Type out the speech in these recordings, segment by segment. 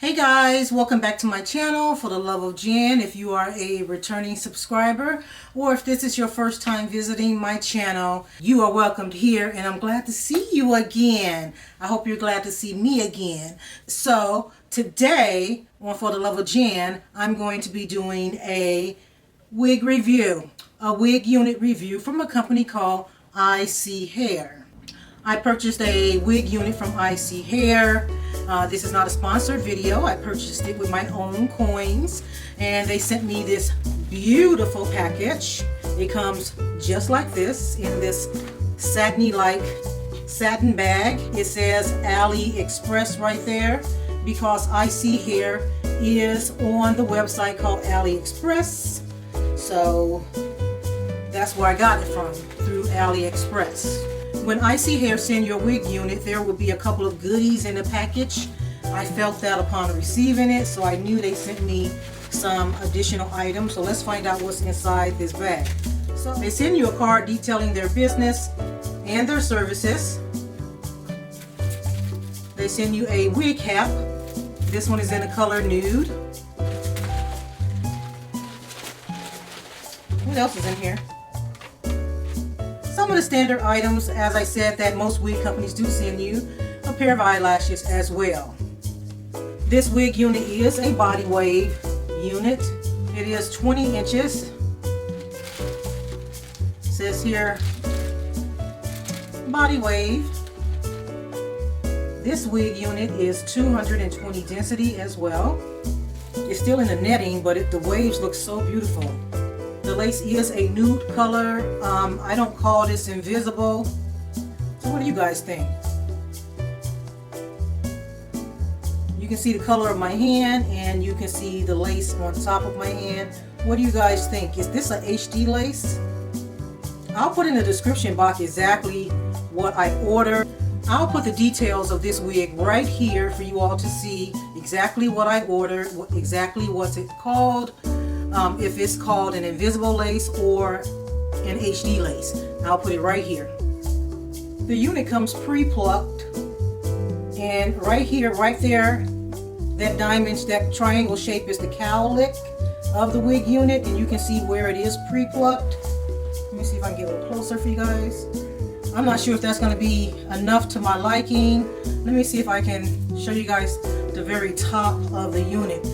Hey guys, welcome back to my channel. For the love of Jen, if you are a returning subscriber or if this is your first time visiting my channel, you are welcomed here and I'm glad to see you again. I hope you're glad to see me again. So today on For the Love of Jen, I'm going to be doing a wig review, a wig unit review from a company called Isee Hair. I purchased a wig unit from Isee Hair. This is not a sponsored video. I purchased it with my own coins and they sent me this beautiful package. It comes just like this in this satiny-like satin bag. It says Aliexpress right there because Isee Hair is on the website called Aliexpress. So that's where I got it from, through Aliexpress. When Isee Hair send your wig unit, there will be a couple of goodies in the package. I felt that upon receiving it, so I knew they sent me some additional items. So let's find out what's inside this bag. So they send you a card detailing their business and their services. They send you a wig cap. This one is in the color nude. What else is in here? Some of the standard items, as I said, that most wig companies do send you, a pair of eyelashes as well. This wig unit is a body wave unit. It is 20 inches. It says here, body wave. This wig unit is 220 density as well. It's still in the netting, but the waves look so beautiful. The lace is a nude color. I don't call this invisible. So what do you guys think? You can see the color of my hand and you can see the lace on top of my hand. What do you guys think? Is this a HD lace? I'll put in the description box exactly what I ordered. I'll put the details of this wig right here for you all to see exactly what I ordered, exactly what's it called. If it's called an invisible lace or an HD lace. I'll put it right here. The unit comes pre-plucked, and right here, right there, that diamond, that triangle shape is the cowlick of the wig unit, and you can see where it is pre-plucked. Let me see if I can get a little closer for you guys. I'm not sure if that's going to be enough to my liking. Let me see if I can show you guys the very top of the unit.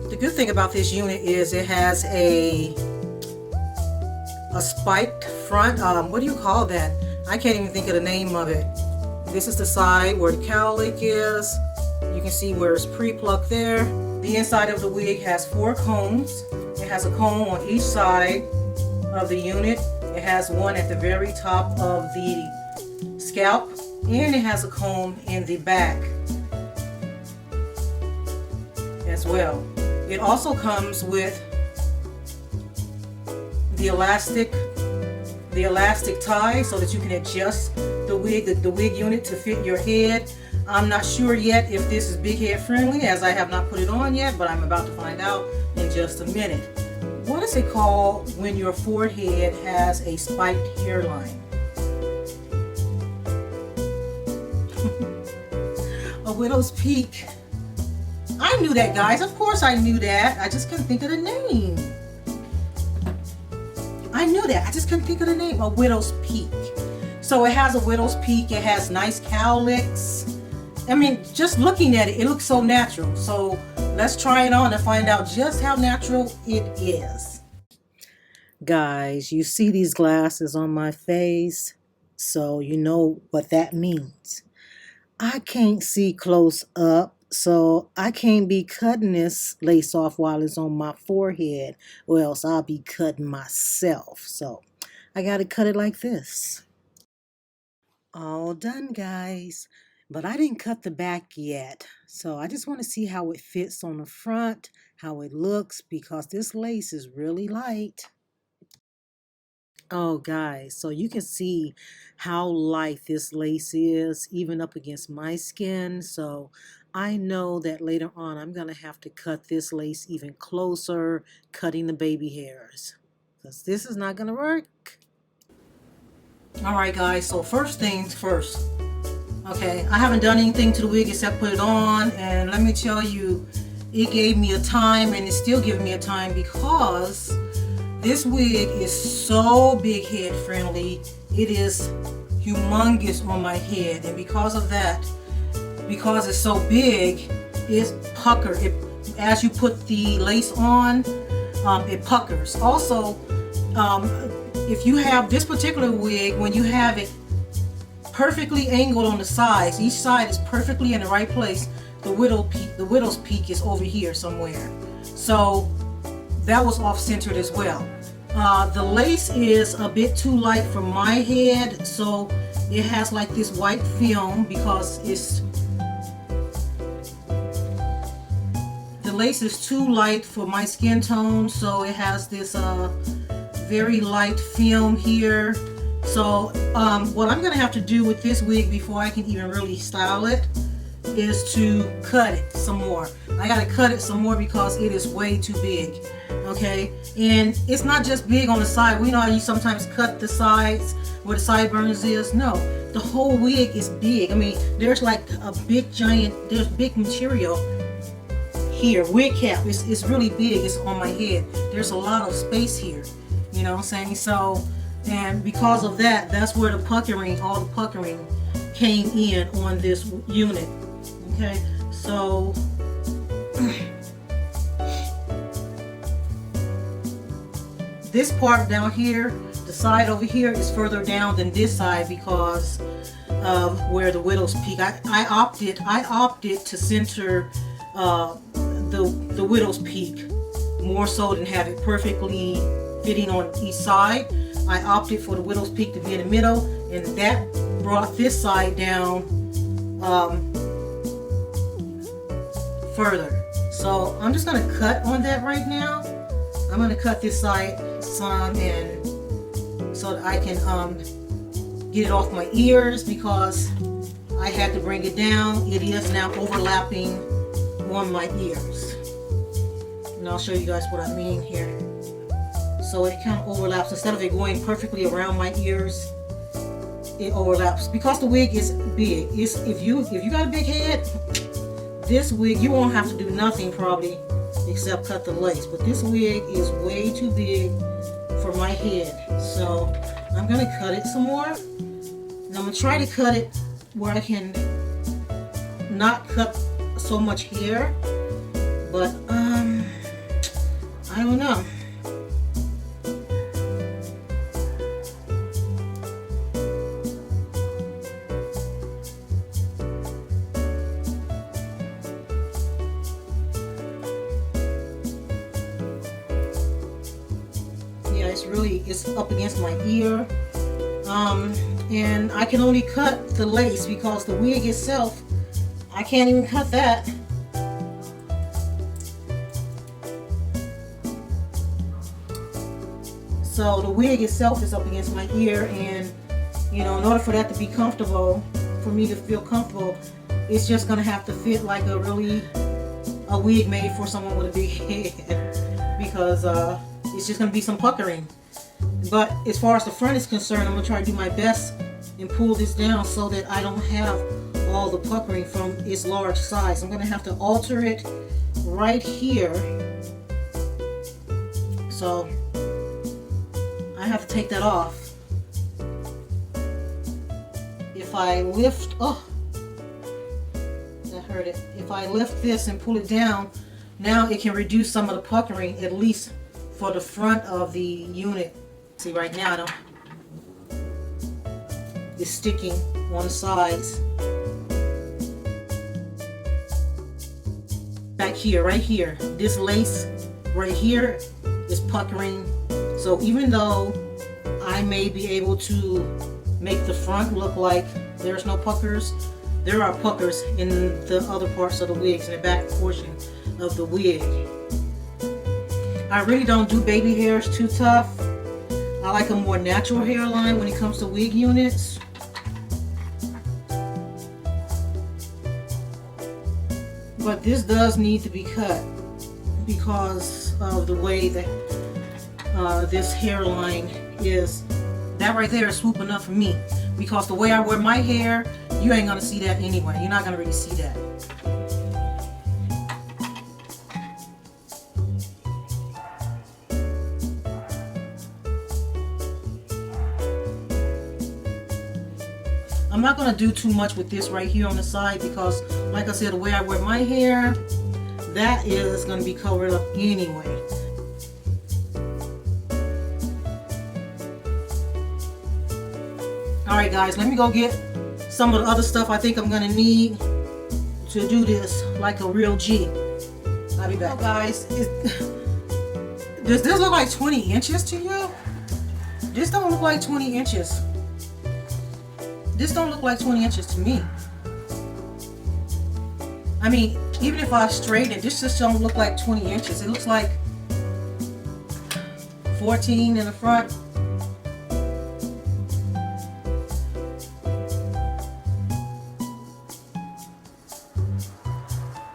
The good thing about this unit is it has a spiked front. What do you call that? I can't even think of the name of it. This is the side where the cowlick is. You can see where it's pre-plucked there. The inside of the wig has 4 combs. It has a comb on each side of the unit. It has one at the very top of the scalp, and it has a comb in the back as well. It also comes with the elastic tie so that you can adjust the wig unit to fit your head. I'm not sure yet if this is big head friendly, as I have not put it on yet, but I'm about to find out in just a minute. What is it called when your forehead has a spiked hairline? A widow's peak. I knew that, guys. Of course I knew that. I just couldn't think of the name. I knew that. I just couldn't think of the name. A widow's peak. So it has a widow's peak. It has nice cowlicks. I mean, just looking at it, it looks so natural. So let's try it on and find out just how natural it is. Guys, you see these glasses on my face, so you know what that means. I can't see close up. So I can't be cutting this lace off while it's on my forehead, or else I'll be cutting myself. So I got to cut it like this. All done, guys. But I didn't cut the back yet. So I just want to see how it fits on the front, how it looks, because this lace is really light. Oh, guys, so you can see how light this lace is, even up against my skin. So I know that later on I'm going to have to cut this lace even closer, cutting the baby hairs, because this is not going to work. All right, guys, so first things first. Okay, I haven't done anything to the wig except put it on, and let me tell you, it gave me a time, and it's still giving me a time, because this wig is so big head friendly. It is humongous on my head, and because of that, because it's so big, it's pucker. As you put the lace on, it puckers. Also, if you have this particular wig, when you have it perfectly angled on the sides, each side is perfectly in the right place, the widow's peak is over here somewhere. So that was off centered as well. The lace is a bit too light for my head, so it has like this white film, because the lace is too light for my skin tone, so it has this very light film here. So what I'm gonna have to do with this wig before I can even really style it is to cut it some more. I gotta cut it some more because it is way too big. Okay, and it's not just big on the side. We know how you sometimes cut the sides where the sideburns is. No, the whole wig is big. I mean, there's like a big giant, there's big material here. Wig cap is really big. It's on my head. There's a lot of space here. You know what I'm saying? So, and because of that, that's where the puckering, all the puckering came in on this unit. Okay, so this part down here, the side over here, is further down than this side because of where the widow's peak. I opted to center the widow's peak more so than have it perfectly fitting on each side. I opted for the widow's peak to be in the middle, and that brought this side down further. So I'm just going to cut on that right now. I'm going to cut this side some, and so that I can get it off my ears, because I had to bring it down. It is now overlapping on my ears, and I'll show you guys what I mean here. So it kind of overlaps. Instead of it going perfectly around my ears, it overlaps because the wig is big. If you got a big head, this wig, you won't have to do nothing probably except cut the lace. But this wig is way too big for my head, so I'm gonna cut it some more. And I'm gonna try to cut it where I can not cut so much hair, but I don't know. It's up against my ear, and I can only cut the lace because the wig itself, I can't even cut that. So the wig itself is up against my ear, and you know, in order for that to be comfortable, for me to feel comfortable, it's just gonna have to fit like a wig made for someone with a big head, because it's just gonna be some puckering. But as far as the front is concerned, I'm going to try to do my best and pull this down so that I don't have all the puckering from its large size. I'm going to have to alter it right here. So I have to take that off. If I lift, oh, that hurt it. If I lift this and pull it down, now it can reduce some of the puckering, at least for the front of the unit. See, right now it's sticking on the sides. Back here, right here, this lace right here is puckering. So even though I may be able to make the front look like there's no puckers, there are puckers in the other parts of the wigs, in the back portion of the wig. I really don't do baby hairs too tough. I like a more natural hairline when it comes to wig units. But this does need to be cut because of the way that this hairline is. That right there is swoop enough for me. because the way I wear my hair, you ain't gonna see that anyway. You're not gonna really see that. I'm not going to do too much with this right here on the side because, like I said, the way I wear my hair, that is going to be covered up anyway. Alright guys, let me go get some of the other stuff I think I'm going to need to do this like a real G. I'll be back. Guys, does this look like 20 inches to you? This don't look like 20 inches. This don't look like 20 inches to me. I mean, even if I straighten it, this just don't look like 20 inches. It looks like 14 in the front.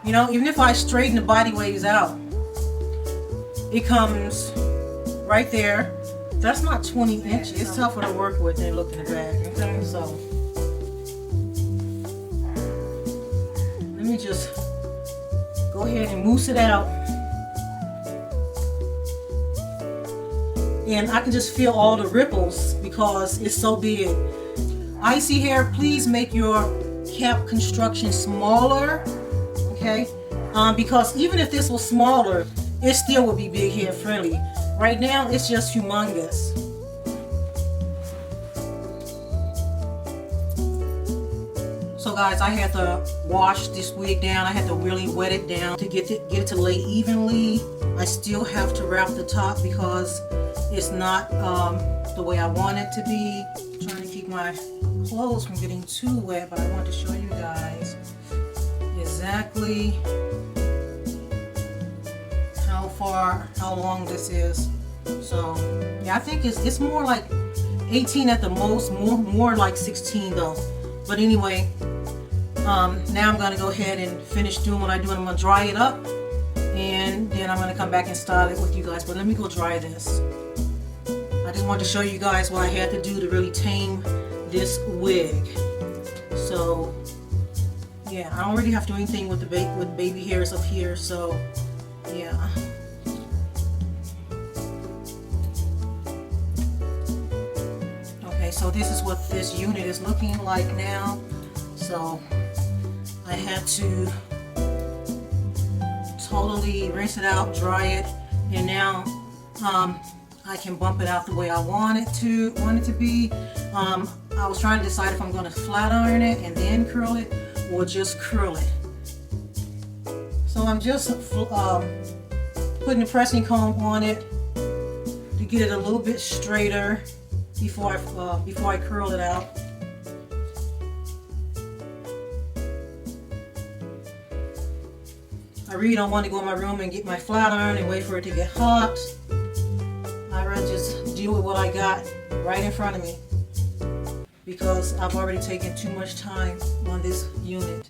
You know, even if I straighten the body waves out, it comes right there. That's not 20 inches. It's tougher to work with than look in the back. Okay, so let me just go ahead and mousse it out. And I can just feel all the ripples because it's so big. Isee hair, please make your cap construction smaller. Okay? Because even if this was smaller, it still would be big hair friendly. Right now, it's just humongous. So guys, I had to wash this wig down. I had to really wet it down to get it to lay evenly. I still have to wrap the top because it's not the way I want it to be. I'm trying to keep my clothes from getting too wet, but I want to show you guys exactly how long this is. So yeah, I think it's more like 18 at the most, more like 16 though. But anyway, now I'm gonna go ahead and finish doing what I do, and I'm gonna dry it up, and then I'm gonna come back and style it with you guys. But let me go dry this. I just wanted to show you guys what I had to do to really tame this wig. So yeah, I don't really have to do anything with the baby hairs up here. So yeah. So this is what this unit is looking like now. So I had to totally rinse it out, dry it, and now I can bump it out the way I want it to be. I was trying to decide if I'm going to flat iron it and then curl it, or just curl it. So I'm just putting the pressing comb on it to get it a little bit straighter before I curl it out. I really don't want to go in my room and get my flat iron and wait for it to get hot. I'd rather just deal with what I got right in front of me, because I've already taken too much time on this unit.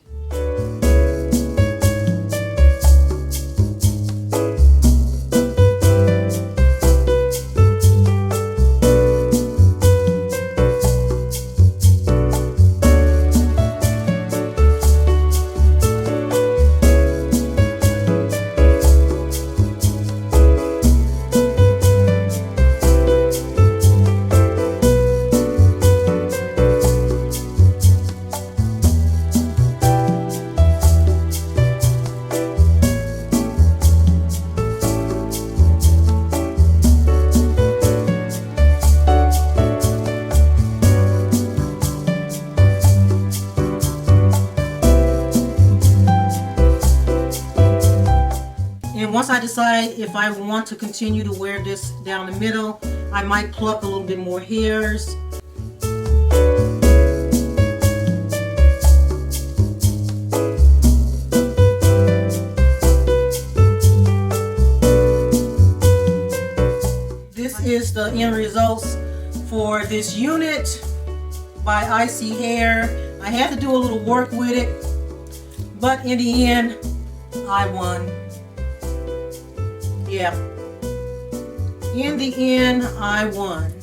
Once I decide if I want to continue to wear this down the middle, I might pluck a little bit more hairs. This is the end results for this unit by Isee Hair. I had to do a little work with it, but in the end, I won. Yeah, in the end, I won.